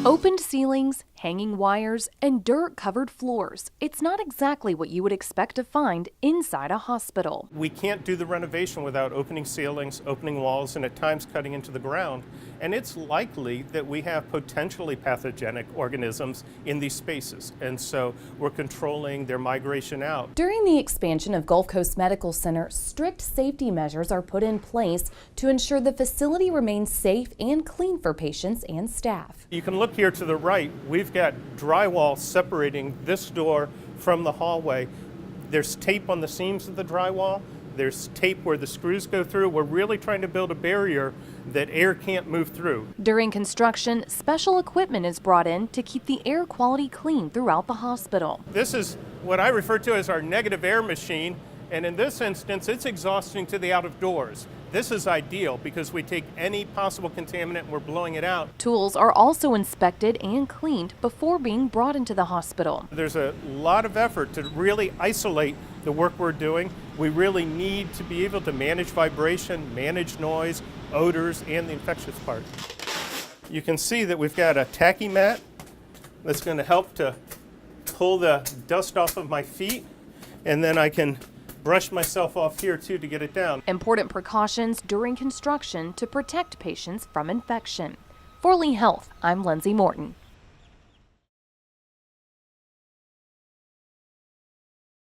Opened ceilings, hanging wires, and dirt-covered floors. It's not exactly what you would expect to find inside a hospital. We can't do the renovation without opening ceilings, opening walls, and at times cutting into the ground. And it's likely that we have potentially pathogenic organisms in these spaces. And so we're controlling their migration out. During the expansion of Gulf Coast Medical Center, strict safety measures are put in place to ensure the facility remains safe and clean for patients and staff. You can look here to the right. We've got drywall separating this door from the hallway. There's tape on the seams of the drywall. There's tape where the screws go through. We're really trying to build a barrier that air can't move through. During construction, special equipment is brought in to keep the air quality clean throughout the hospital. This is what I refer to as our negative air machine, and in this instance, it's exhausting to the out of doors. This is ideal because we take any possible contaminant and we're blowing it out. Tools are also inspected and cleaned before being brought into the hospital. There's a lot of effort to really isolate the work we're doing. We really need to be able to manage vibration, manage noise, odors, and the infectious part. You can see that we've got a tacky mat that's going to help to pull the dust off of my feet, and then I can brush myself off here too to get it down. Important precautions during construction to protect patients from infection. For Lee Health, I'm Lindsay Morton.